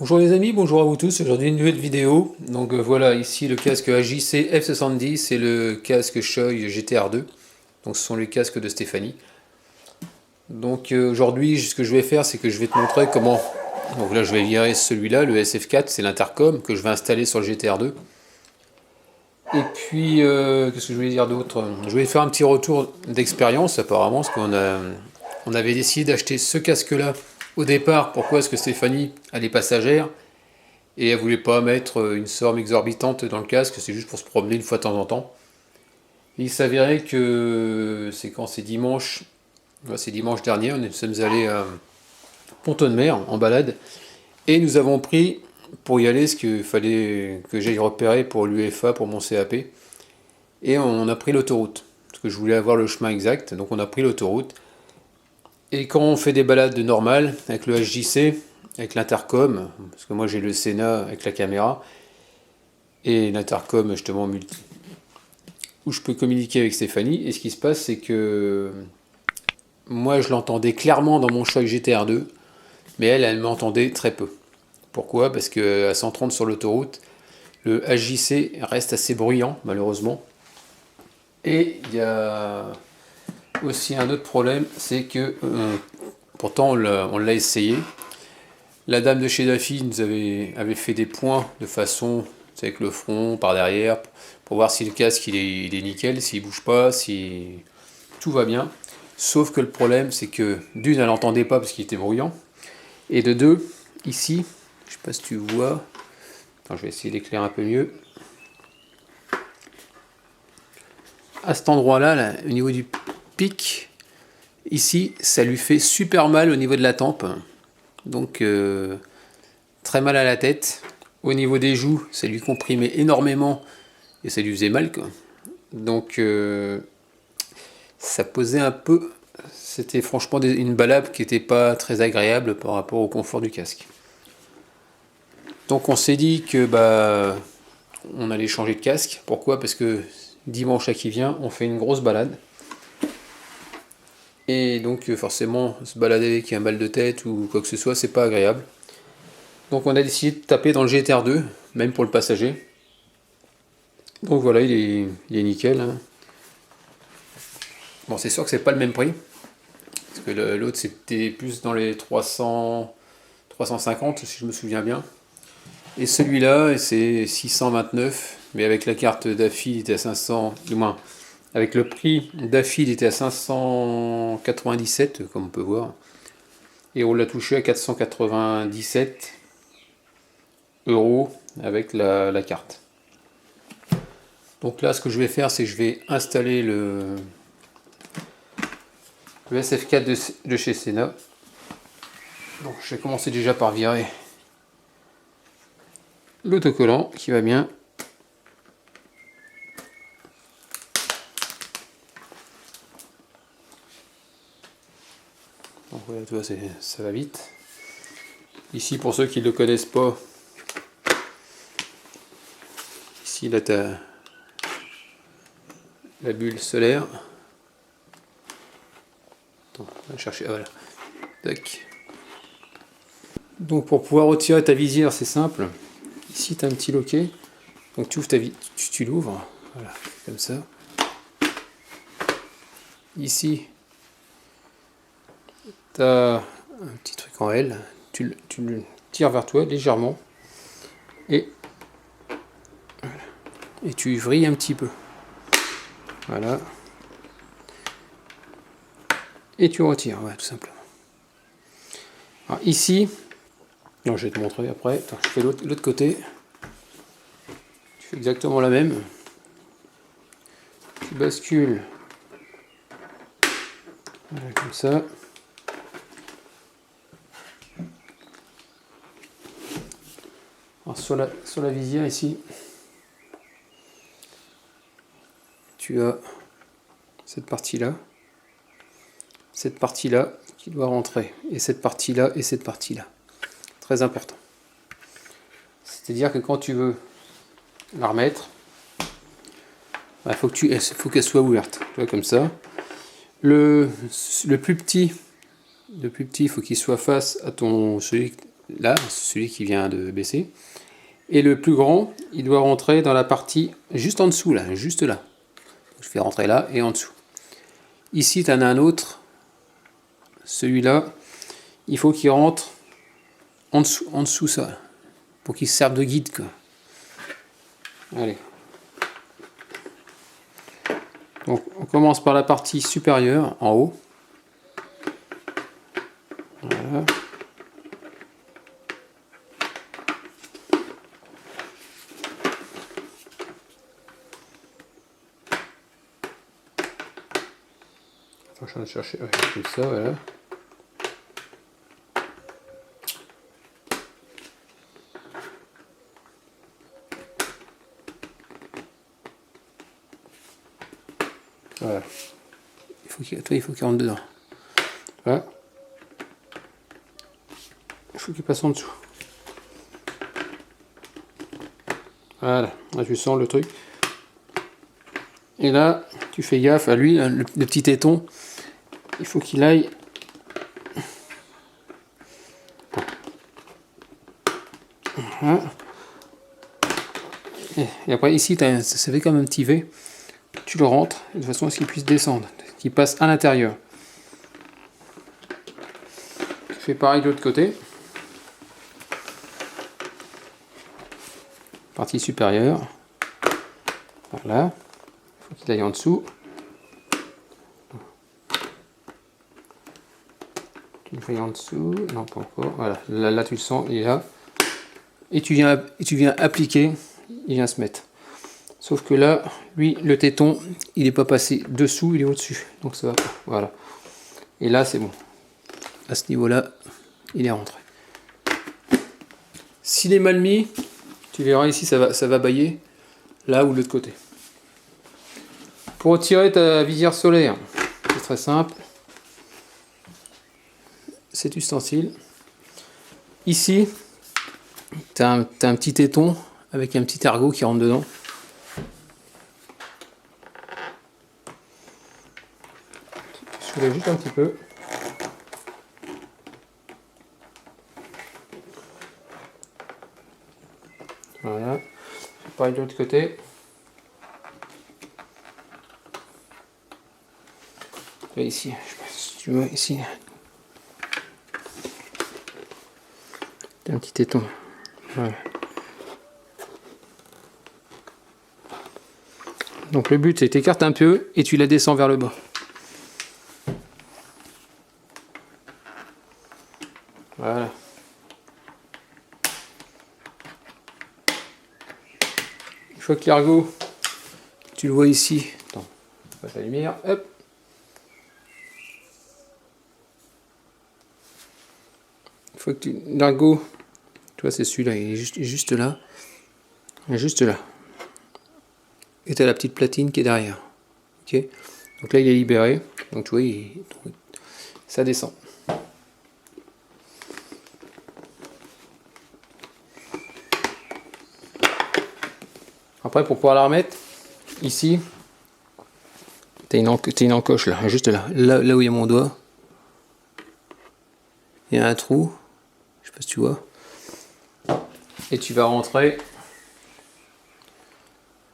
Bonjour les amis, bonjour à vous tous, aujourd'hui une nouvelle vidéo. Donc voilà, ici le casque AJC F70 et le casque Shoei GTR2. Donc ce sont les casques de Stéphanie. Donc aujourd'hui ce que je vais faire c'est que je vais te montrer comment... Donc là je vais virer celui-là, le SF4, c'est l'intercom que je vais installer sur le GTR2. Et puis qu'est-ce que je voulais dire d'autre? Je vais faire un petit retour d'expérience apparemment, parce on avait décidé d'acheter ce casque-là au départ. Pourquoi est-ce que Stéphanie, elle est passagère et elle voulait pas mettre une somme exorbitante dans le casque, c'est juste pour se promener une fois de temps en temps. Et il s'avérait que c'est dimanche, c'est dimanche dernier, nous sommes allés à Pont-de-Mer en balade et nous avons pris pour y aller ce qu'il fallait que j'aille repérer pour l'UEFA, pour mon CAP, et on a pris l'autoroute parce que je voulais avoir le chemin exact, donc on a pris l'autoroute. Et quand on fait des balades normales avec le HJC, avec l'intercom, parce que moi j'ai le Sénat avec la caméra, et l'intercom justement multi, où je peux communiquer avec Stéphanie, et ce qui se passe c'est que moi je l'entendais clairement dans mon Shoei GTR2, mais elle m'entendait très peu. Pourquoi? Parce qu'à 130 sur l'autoroute, le HJC reste assez bruyant malheureusement. Et il y a aussi un autre problème, c'est que pourtant on l'a essayé. La dame de chez Daffy nous avait fait des points de façon, avec le front, par derrière, pour voir si le casque il est nickel, s'il bouge pas, si tout va bien. Sauf que le problème, c'est que d'une, elle n'entendait pas parce qu'il était bruyant. Et de deux, ici, je sais pas si tu vois, attends, je vais essayer d'éclairer un peu mieux. À cet endroit-là, là, au niveau du pic, ici, ça lui fait super mal au niveau de la tempe. Donc, très mal à la tête. Au niveau des joues, ça lui comprimait énormément et ça lui faisait mal, quoi. Donc, ça posait un peu... C'était franchement une balade qui n'était pas très agréable par rapport au confort du casque. Donc on s'est dit que on allait changer de casque. Pourquoi? Parce que dimanche qui vient, on fait une grosse balade. Et donc forcément, se balader avec un mal de tête ou quoi que ce soit, c'est pas agréable. Donc on a décidé de taper dans le GTR2, même pour le passager. Donc voilà, il est nickel, hein. Bon, c'est sûr que c'est pas le même prix. Parce que l'autre c'était plus dans les 300, 350 si je me souviens bien. Et celui-là, c'est 629, mais avec la carte DAFI, il était à 500, du moins, avec le prix DAFI, il était à 597, comme on peut voir. Et on l'a touché à 497 € avec la carte. Donc là, ce que je vais faire, c'est que je vais installer le SF4 de chez Sénat. Donc je vais commencer déjà par virer l'autocollant qui va bien. Donc voilà, tu vois, ça va vite. Ici, pour ceux qui ne le connaissent pas, ici là tu as la bulle solaire. Attends, on va chercher, ah, voilà. Tac. Donc pour pouvoir retirer ta visière, c'est simple. Ici tu as un petit loquet. Donc tu ouvres tu l'ouvres, voilà, comme ça. Ici, tu as un petit truc en L. Tu le tires vers toi légèrement. Et tu vrilles un petit peu. Voilà. Et tu retires, ouais, tout simplement. Alors ici, non, je vais te montrer après. Attends, je fais l'autre côté. Tu fais exactement la même. Tu bascules. Voilà, comme ça. Alors sur la visière ici, tu as cette partie-là qui doit rentrer, et cette partie-là, et cette partie-là. Très important. C'est-à-dire que quand tu veux la remettre, il faut qu'elle soit ouverte, tu vois, comme ça. Le plus petit, il faut qu'il soit face à celui là, celui qui vient de baisser. Et le plus grand, il doit rentrer dans la partie juste en dessous, là, juste là. Je fais rentrer là et en dessous. Ici, tu en as un autre. Celui-là, il faut qu'il rentre en dessous ça, pour qu'il serve de guide, quoi. Allez. Donc, on commence par la partie supérieure, en haut. Voilà. Je suis en train de chercher, ouais, comme ça, voilà. Voilà. Il faut qu'il rentre dedans. Voilà. Il faut qu'il passe en dessous. Voilà. Là, tu sens le truc. Et là, tu fais gaffe à lui, le petit téton. Il faut qu'il aille. Voilà. Et après, ici, ça fait comme un petit V. Tu le rentres de façon à ce qu'il puisse descendre, qu'il passe à l'intérieur. Tu fais pareil de l'autre côté. Partie supérieure. Voilà. Il faut qu'il aille en dessous. Tu le fais en dessous. Non, pas encore. Voilà. Là, tu le sens, il est là. Et tu viens appliquer. Il vient se mettre. Sauf que là, lui, le téton, il n'est pas passé dessous, il est au-dessus. Donc ça va pas. Voilà. Et là, c'est bon. À ce niveau-là, il est rentré. S'il est mal mis, tu verras ici, ça va bailler. Là ou de l'autre côté. Pour retirer ta visière solaire, c'est très simple. Cet ustensile. Ici, tu as un petit téton avec un petit ergot qui rentre dedans. Tu soulèves juste un petit peu. Voilà. Pareil de l'autre côté. Et ici, je sais pas si tu vois, ici. T'as un petit téton. Voilà. Donc le but c'est que tu écartes un peu et tu la descends vers le bas. Voilà. Une fois que l'ergot, tu le vois ici. Attends, on passe la lumière. Hop. Une fois que l'ergot, tu vois c'est celui-là, il est juste là. Il est juste là. Et tu as la petite platine qui est derrière. Ok. Donc là il est libéré. Donc tu vois, ça descend. Après, pour pouvoir la remettre, ici, tu as une encoche là, juste là où il y a mon doigt. Il y a un trou, je sais pas si tu vois. Et tu vas rentrer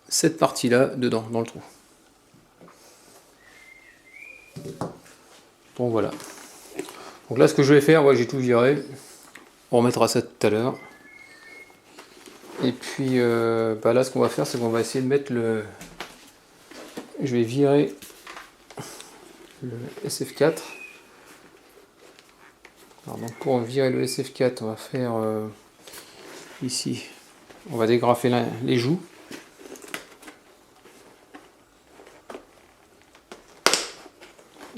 cette partie-là dedans, dans le trou. Donc voilà. Donc là, ce que je vais faire, ouais, j'ai tout viré. On remettra ça tout à l'heure. Et puis là, ce qu'on va faire, c'est qu'on va essayer de mettre le... Je vais virer le SF4. Alors, donc pour virer le SF4, on va faire ici, on va dégrafer les joues.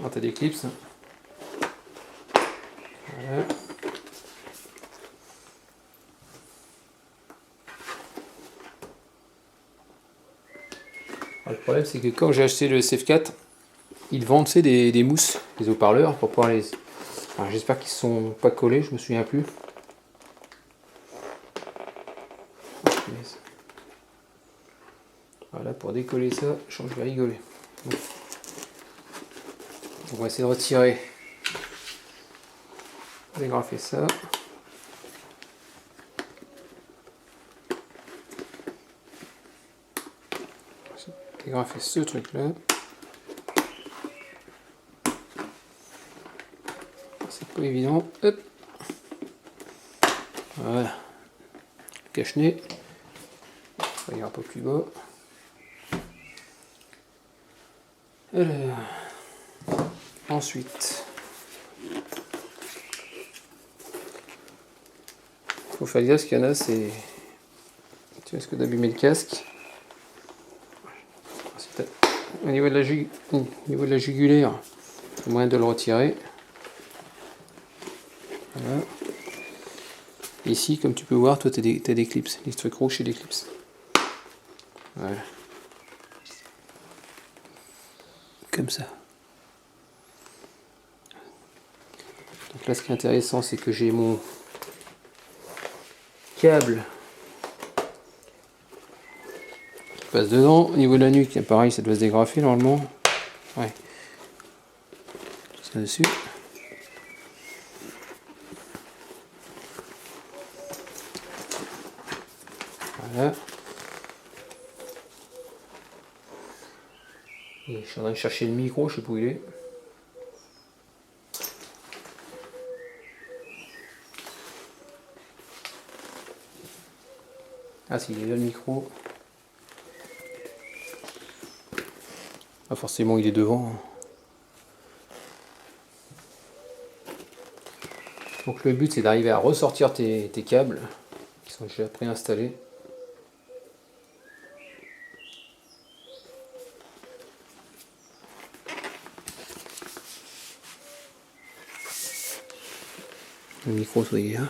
Ah, t'as des clips. Voilà. Le problème, c'est que quand j'ai acheté le SF4, ils vendent des mousses, des haut-parleurs pour pouvoir les... Enfin, j'espère qu'ils ne sont pas collés, je me souviens plus. Voilà, pour décoller ça, je pense que je vais rigoler. Donc, on va essayer de retirer, dégrafer ça. dégrafer ce truc là. C'est pas évident. Hop. Voilà. Cache-nez. Ça ira un peu plus bas. Alors. Ensuite. Faut faire gaffe, ce qu'il y en a, c'est. Tu risques d'abîmer le casque. Au niveau de la jugulaire, il y a moyen de le retirer. Voilà. Ici, comme tu peux voir, toi, tu as des clips. Les trucs rouges, c'est des clips. Voilà. Comme ça. Donc là, ce qui est intéressant, c'est que j'ai mon câble qui passe dedans. Au niveau de la nuque, pareil, ça doit se dégrafer normalement. Ouais. Ça dessus. Voilà. Et je suis en train de chercher le micro, je sais pas où il est. Ah si, il est là le micro. Ah forcément il est devant. Donc le but c'est d'arriver à ressortir tes câbles qui sont déjà préinstallés. Le micro soit là.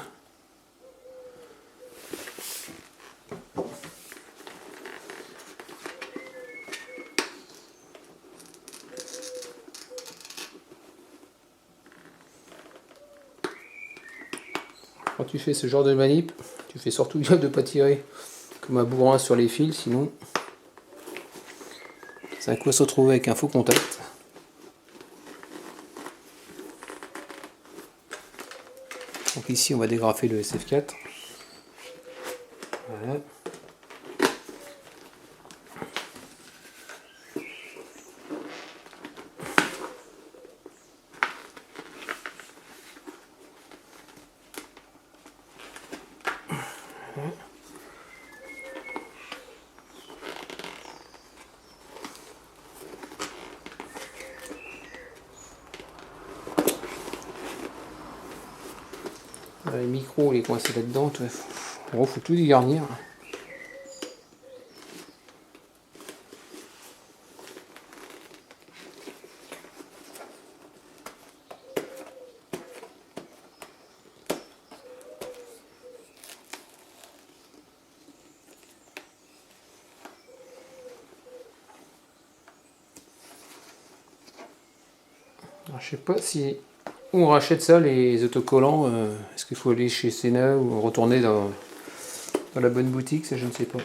Quand tu fais ce genre de manip, tu fais surtout gaffe de ne pas tirer comme un bourrin sur les fils, sinon c'est un coup à se retrouver avec un faux contact. Donc ici on va dégrafer le SF4. Voilà. Le micro il est coincé là-dedans, il faut tout dégarnir. Alors, je sais pas si on rachète ça, les autocollants. Est-ce qu'il faut aller chez Sena ou retourner dans la bonne boutique? Ça, je ne sais pas.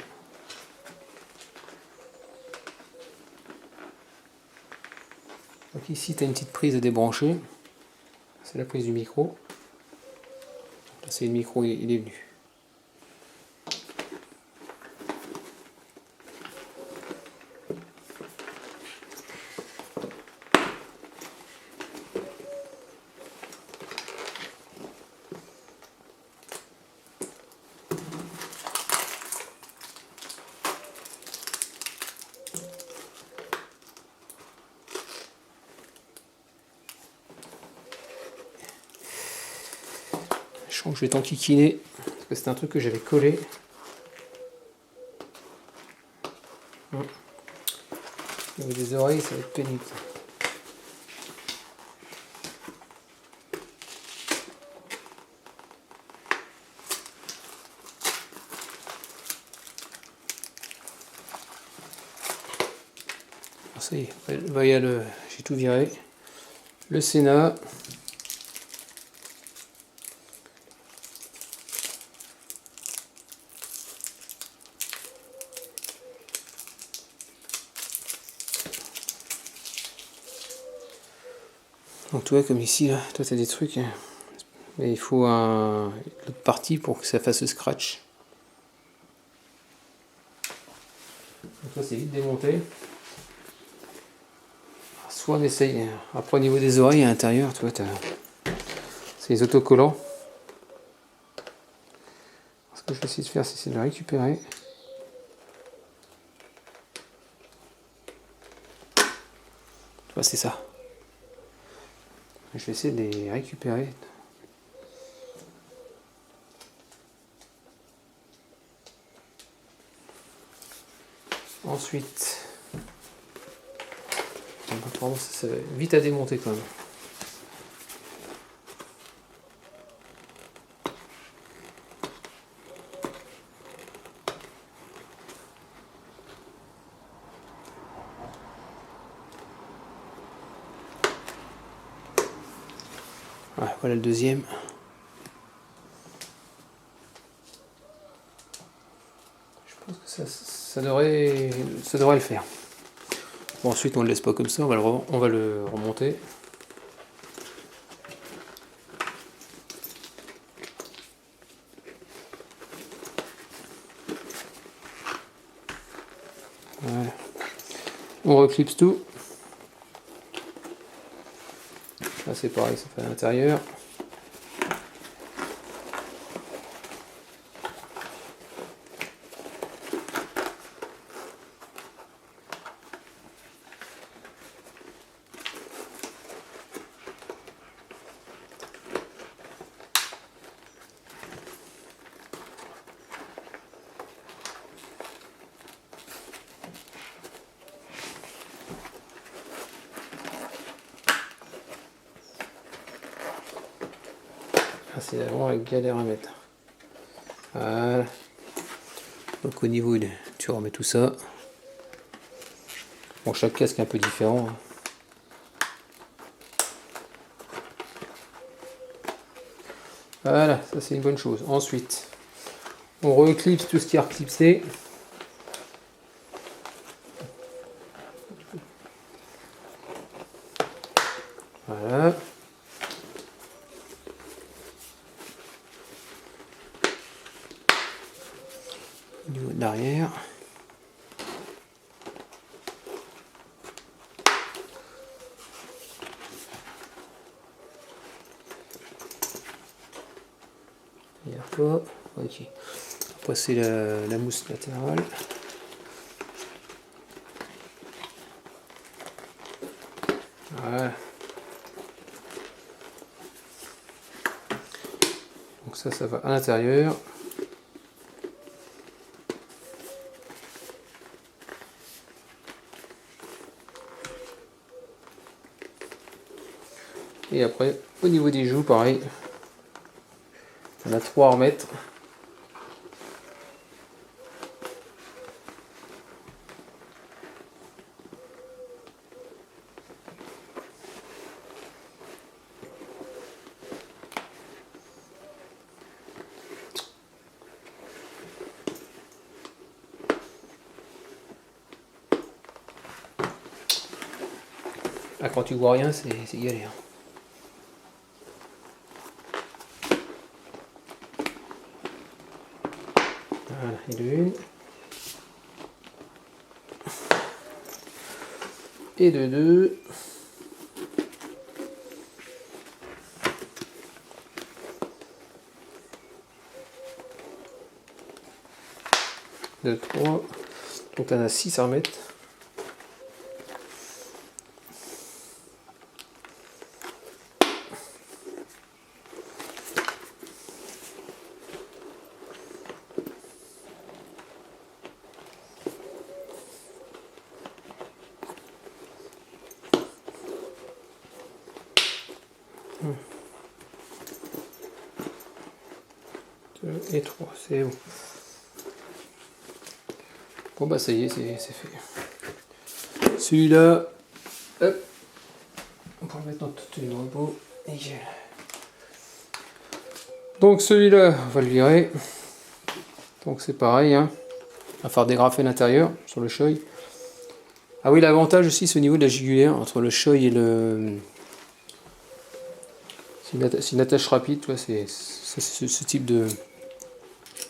Donc ici, tu as une petite prise à débrancher. C'est la prise du micro. Là, c'est le micro, il est venu. Je crois que je vais t'enquiquiner parce que c'est un truc que j'avais collé. Au niveau des oreilles, ça va être pénible. Alors ça y est, j'ai tout viré. Le Sena. Donc tu vois comme ici là, toi tu as des trucs, mais il faut l'autre partie pour que ça fasse le scratch. Donc là c'est vite démonté. soit on essaye. Après au niveau des oreilles à l'intérieur, tu vois, c'est les autocollants. Ce que je vais essayer de faire, c'est de le récupérer. Tu vois, c'est ça. Je vais essayer de les récupérer. Ensuite, ça va vite à démonter quand même. Voilà le deuxième. Je pense que ça devrait le faire. Bon, ensuite on ne le laisse pas comme ça, on va le remonter. Voilà. On reclipse tout. Là c'est pareil, ça fait à l'intérieur. C'est vraiment galère à mettre. Voilà. Donc au niveau, tu remets tout ça. Bon, chaque casque est un peu différent. Voilà, ça c'est une bonne chose. Ensuite, on reclipse tout ce qui est reclipsé. Voilà. Au niveau de l'arrière. Ok. Après c'est la mousse latérale. Voilà. Donc ça va à l'intérieur. Et après, au niveau des joues, pareil. On a 3 à remettre. Ah, quand tu vois rien, c'est galère. Voilà, et de une. Et de deux. De 3. Donc on a 6 à remettre. Et 3, c'est bon. Bon bah ça y est, c'est fait. Celui-là, hop, on va le mettre dans notre tenue de repos. Nickel. Donc celui-là, on va le virer. Donc c'est pareil, hein. On va faire dégrafer l'intérieur sur le shoei. Ah oui, l'avantage aussi c'est au niveau de la jugulaire, entre le shoei et le... C'est une attache rapide, toi, c'est ce type de...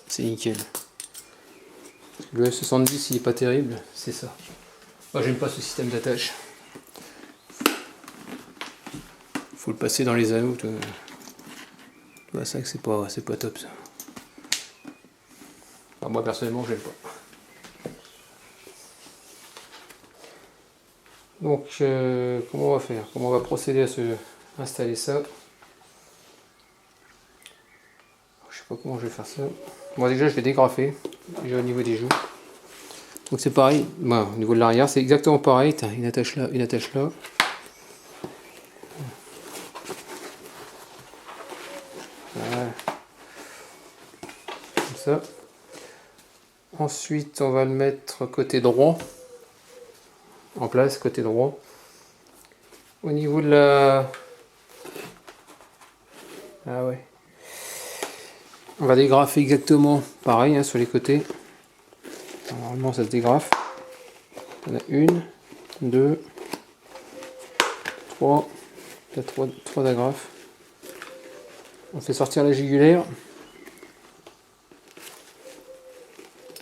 C'est nickel. Le F70 il est pas terrible, c'est ça. Moi j'aime pas ce système d'attache. faut le passer dans les anneaux. C'est ça que c'est pas top ça. Enfin, moi personnellement j'aime pas. Donc comment on va faire? Comment on va procéder à installer ça? Je sais pas comment je vais faire ça. Bon, déjà je vais dégrafer déjà au niveau des joues. Donc c'est pareil, bon, au niveau de l'arrière c'est exactement pareil, tu as une attache là, une attache là. Voilà. Comme ça. Ensuite on va le mettre côté droit, en place, côté droit. Au niveau de la... Ah ouais. On va dégrafer exactement pareil hein, sur les côtés. Normalement ça se dégrafe. On a une, deux, trois. Il y a trois agrafes. On fait sortir la jugulaire.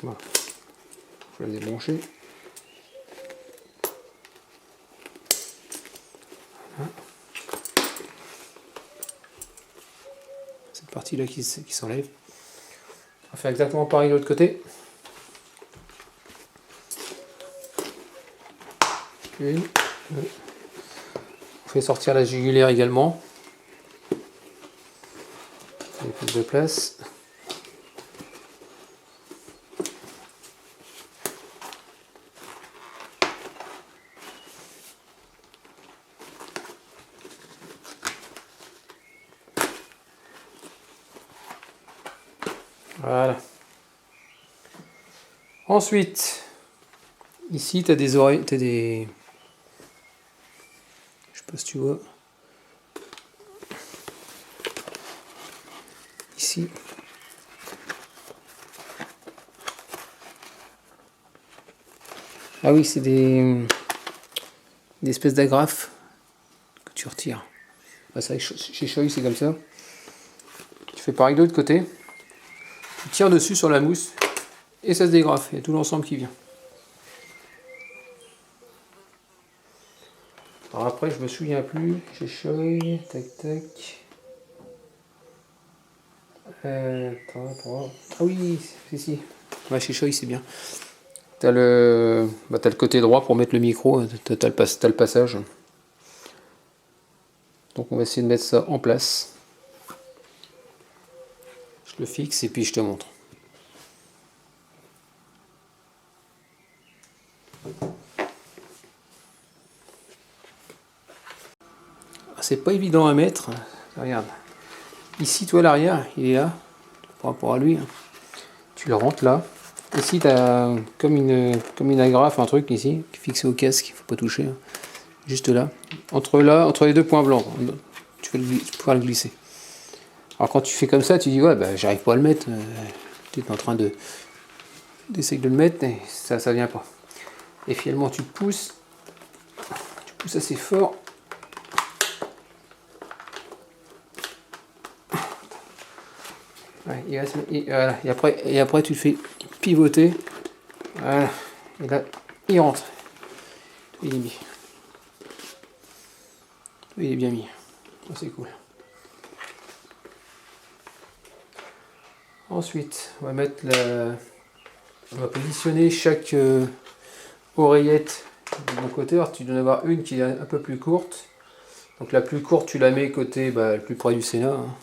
Voilà. Je vais la débrancher. Voilà. Cette partie là qui s'enlève. On va faire exactement pareil de l'autre côté. Une, deux. On fait sortir la jugulaire également. Il y a plus de place. Voilà. Ensuite, ici tu as des oreilles, tu as des... Je sais pas si tu vois. Ici. Ah oui, c'est des espèces d'agrafes que tu retires. Ah, ça, chez Shoei c'est comme ça. Tu fais pareil de l'autre côté. Tu tires dessus sur la mousse et ça se dégrafe. Il y a tout l'ensemble qui vient. Alors après, je me souviens plus. Chez Shoei, tac tac. Ah oui, si. Ouais, chez Shoei c'est bien. T'as le côté droit pour mettre le micro. T'as le passage. Donc on va essayer de mettre ça en place. Je le fixe et puis je te montre. C'est pas évident à mettre. Regarde. Ici, toi, l'arrière, il est là. Par rapport à lui. Tu le rentres là. Ici, tu as comme une agrafe, un truc ici, fixé au casque. Il faut pas toucher. Juste là. Entre les deux points blancs. Tu pourras le glisser. Alors quand tu fais comme ça, tu dis ouais, bah, j'arrive pas à le mettre. Tu es en train d'essayer de le mettre et ça vient pas. Et finalement, tu pousses assez fort. Ouais, voilà. Et après tu le fais pivoter. Voilà. Et là, il rentre. Il est mis. Il est bien mis. C'est cool. Ensuite, on va positionner chaque oreillette de mon côté. Alors, tu dois en avoir une qui est un peu plus courte. Donc la plus courte, tu la mets côté le plus près du Sénat. Hein.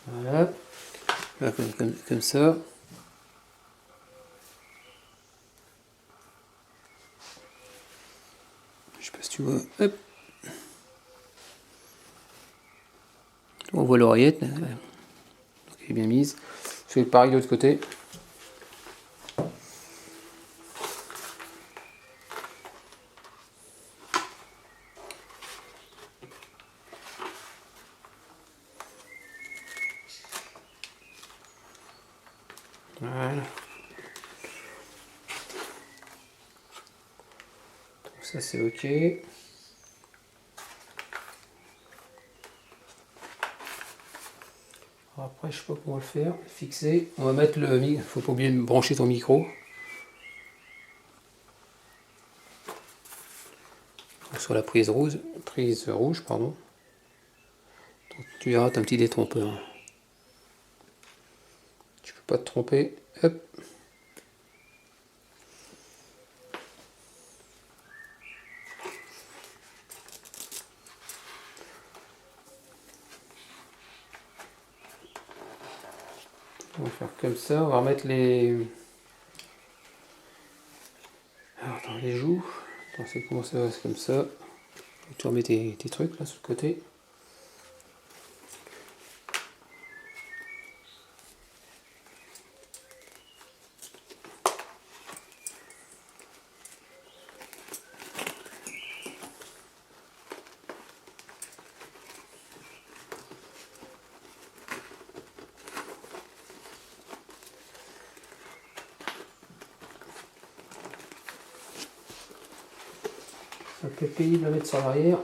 Voilà. Là, comme ça. Je sais pas si tu vois. Hop. On voit l'oreillette. Donc elle est bien mise. Je fais pareil de l'autre côté. Voilà. ça c'est ok. Alors après je sais pas comment le faire, fixer. On va mettre le micro, faut pas oublier de brancher ton micro. Donc, sur la prise rouge, pardon. Donc, tu verras, t'as un petit détrompeur. Tu peux pas te tromper. Hop. On va faire comme ça, on va remettre les... Alors, dans les joues. Attends, c'est comment ça va, c'est comme ça. Tu remets tes trucs là sur le côté. Un peu pénible à mettre sur l'arrière.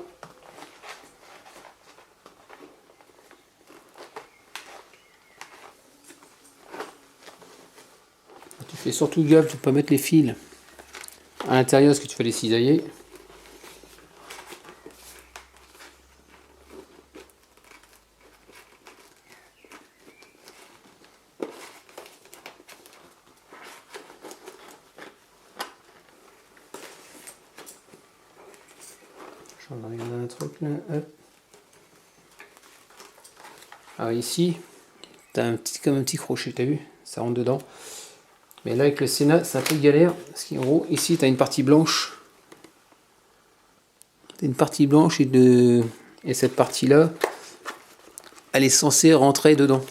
Tu fais surtout gaffe de ne pas mettre les fils à l'intérieur parce que tu vas les cisailler. J'en regarde un truc là. Hop. Alors ici, tu as comme un petit crochet, t'as vu? Ça rentre dedans. Mais là avec le Sénat, c'est un peu galère. Parce qu'en gros, ici, tu as une partie blanche. Tu as une partie blanche et cette partie-là, elle est censée rentrer dedans.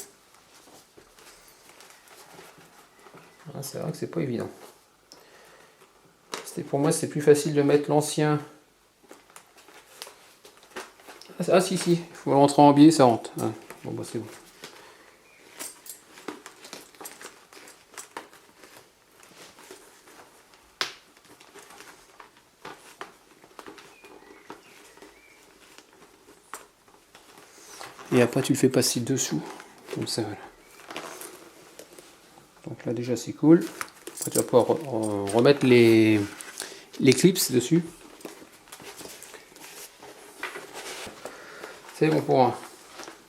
Ah, c'est vrai que c'est pas évident. Pour moi, c'est plus facile de mettre l'ancien. Ah si, il faut le rentrer en biais, ça rentre. Ah, bon bah c'est bon. Et après tu le fais passer dessous, comme ça voilà. Donc là déjà c'est cool. Après tu vas pouvoir remettre les clips dessus. C'est bon pour un.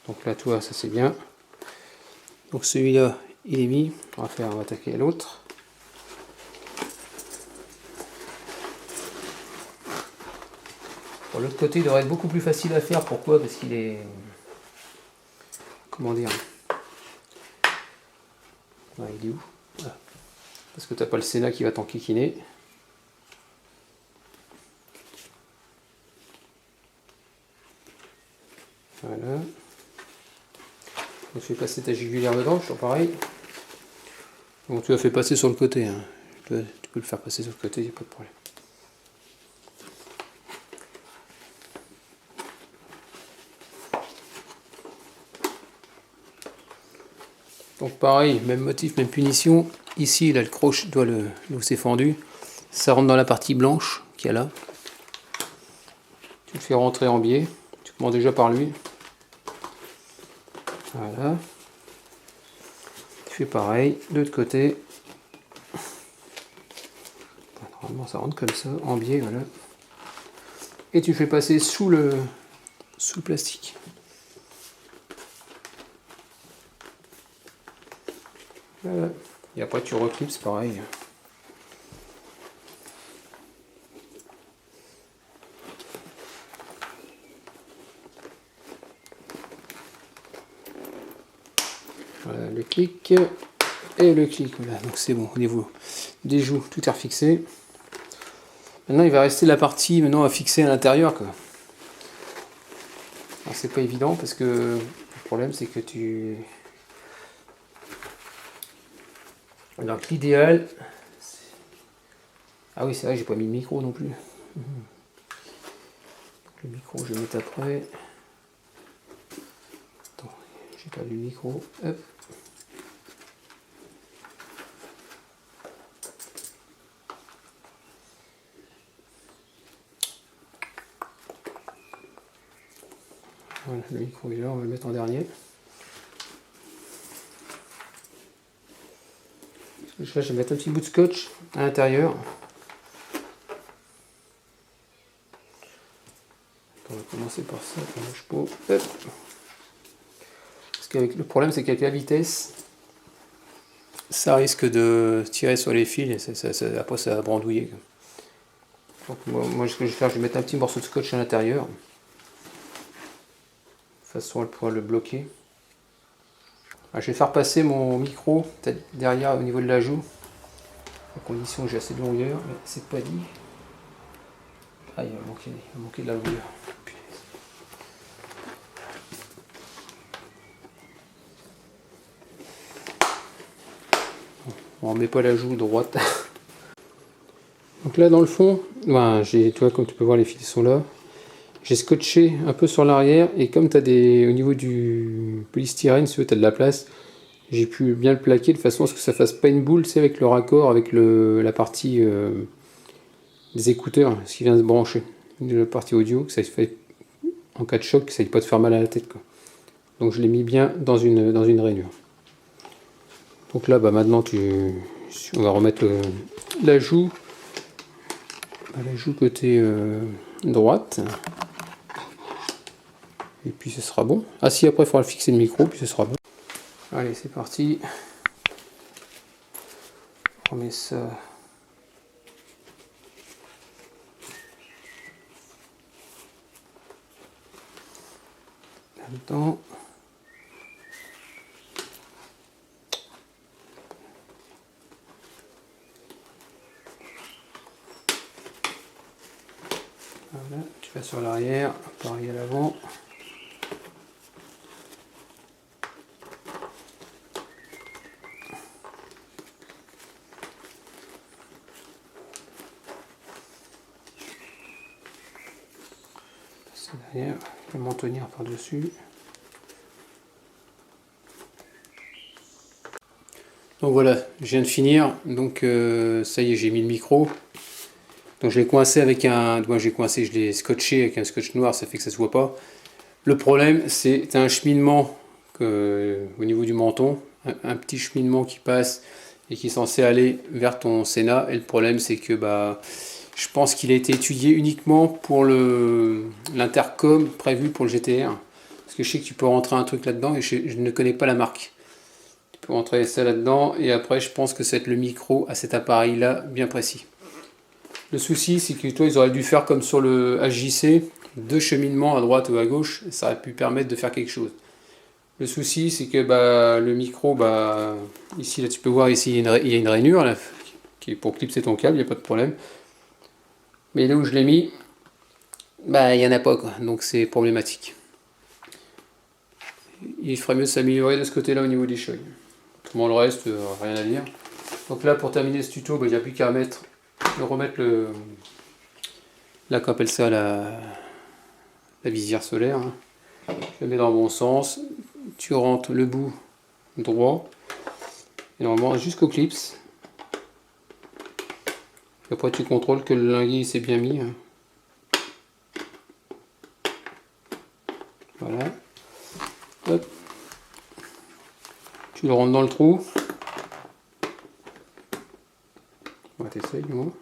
Donc là toi ça c'est bien. Donc celui-là il est mis. On va attaquer l'autre. Pour l'autre côté il devrait être beaucoup plus facile à faire. Pourquoi? Parce qu'il est... Comment dire? Ah, il est où? Ah. Parce que t'as pas le Sénat qui va t'enquiquiner. Voilà. Donc, tu fais passer ta jugulaire dedans, toujours pareil. Donc tu l'as fait passer sur le côté. Hein. Tu peux le faire passer sur le côté, il n'y a pas de problème. Donc pareil, même motif, même punition. Ici, là, le croche doit le c'est fendu. Ça rentre dans la partie blanche qu'il y a là. Tu le fais rentrer en biais. Tu commences déjà par lui. Voilà. Tu fais pareil de l'autre côté. Normalement, ça rentre comme ça, en biais, voilà. Et tu fais passer sous le plastique. Voilà. Et après tu reclipses pareil. Voilà le clic et le clic. Voilà, donc c'est bon au niveau des joues, tout est refixé. Maintenant il va rester la partie maintenant à fixer à l'intérieur. Alors c'est pas évident parce que le problème c'est que tu... Donc l'idéal... Ah oui c'est vrai, j'ai pas mis le micro non plus. Le micro je vais mettre après. Attends, j'ai perdu le micro. Hop. Voilà, le micro est là, on va le mettre en dernier. Là, je vais mettre un petit bout de scotch à l'intérieur. On va commencer par ça, on bouge pas. Hop. Parce qu'avec le problème, c'est qu'avec la vitesse, ça risque de tirer sur les fils et après ça va brandouiller. Donc moi, ce que je vais faire, je vais mettre un petit morceau de scotch à l'intérieur, de façon à pouvoir le bloquer. Alors, je vais faire passer mon micro peut-être derrière au niveau de la joue, à condition que j'ai assez de longueur, mais c'est pas dit. Ah, il va manquer de la longueur. On remet pas la joue droite. Donc là dans le fond, ben, tu vois, comme tu peux voir, les fils sont là. J'ai scotché un peu sur l'arrière et comme tu as au niveau du polystyrène, si tu as de la place, j'ai pu bien le plaquer de façon à ce que ça fasse pas une boule, c'est avec le raccord, avec la partie des écouteurs, ce qui vient se brancher, la partie audio, que ça fait en cas de choc, que ça ne pas te faire mal à la tête, quoi. Donc je l'ai mis bien dans une rainure. Donc là, bah, maintenant, on va remettre la joue côté droite. Et puis ce sera bon. Ah si, après il faudra le fixer le micro, puis ce sera bon. Allez, c'est parti. On met ça là-dedans. Voilà, tu vas sur l'arrière, pareil à l'avant. Derrière, je vais m'en tenir par-dessus. Donc voilà, je viens de finir. Donc ça y est, j'ai mis le micro. Donc je l'ai coincé avec je l'ai scotché avec un scotch noir, ça fait que ça se voit pas. Le problème, c'est un cheminement au niveau du menton, un petit cheminement qui passe et qui est censé aller vers ton Sénat. Et le problème, c'est que je pense qu'il a été étudié uniquement pour l'intercom prévu pour le GTR. Parce que je sais que tu peux rentrer un truc là-dedans et je ne connais pas la marque. Tu peux rentrer ça là-dedans et après, je pense que c'est le micro à cet appareil-là bien précis. Le souci, c'est que toi, ils auraient dû faire comme sur le HJC, 2 cheminements à droite ou à gauche, et ça aurait pu permettre de faire quelque chose. Le souci, c'est que le micro, ici, là, tu peux voir, ici, il y a une rainure là, qui est pour clipser ton câble, il n'y a pas de problème. Mais là où je l'ai mis, il n'y en a pas, quoi, donc c'est problématique. Il ferait mieux de s'améliorer de ce côté-là au niveau des chocs. Autrement, le reste, rien à dire. Donc là, pour terminer ce tuto, il n'y a plus qu'à remettre là qu'on appelle ça la visière solaire, hein. Je le mets dans le bon sens, tu rentres le bout droit et normalement jusqu'au clips. Après tu contrôles que le linguet s'est bien mis, hein. Voilà. Hop. Tu le rentres dans le trou. On va t'essayer du moins.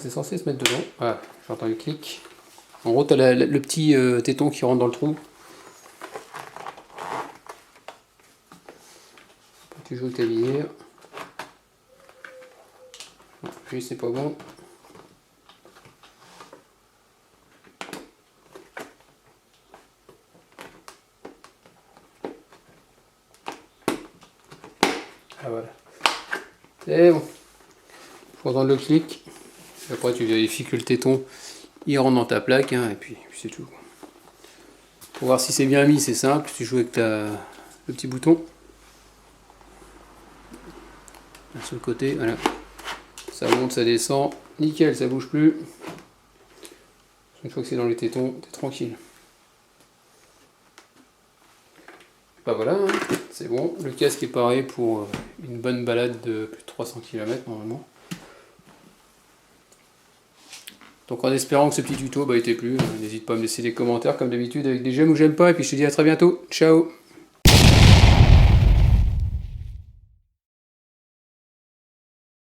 C'est censé se mettre dedans. Voilà, j'entends le clic. En gros, tu as le petit téton qui rentre dans le trou. Tu joues ta visière. Puis c'est pas bon. Ah voilà. C'est bon. Faut entendre le clic. Après tu vérifies que le téton il rentre dans ta plaque, hein, et puis c'est tout. Pour voir si c'est bien mis, c'est simple, tu joues avec le petit bouton. Là, sur le côté, voilà. Ça monte, ça descend, nickel, ça bouge plus. Une fois que c'est dans les tétons, t'es tranquille. Bah voilà, hein, c'est bon. Le casque est paré pour une bonne balade de plus de 300 km normalement. Donc en espérant que ce petit tuto ait été plu, n'hésite pas à me laisser des commentaires comme d'habitude avec des j'aime ou j'aime pas, et puis je te dis à très bientôt. Ciao!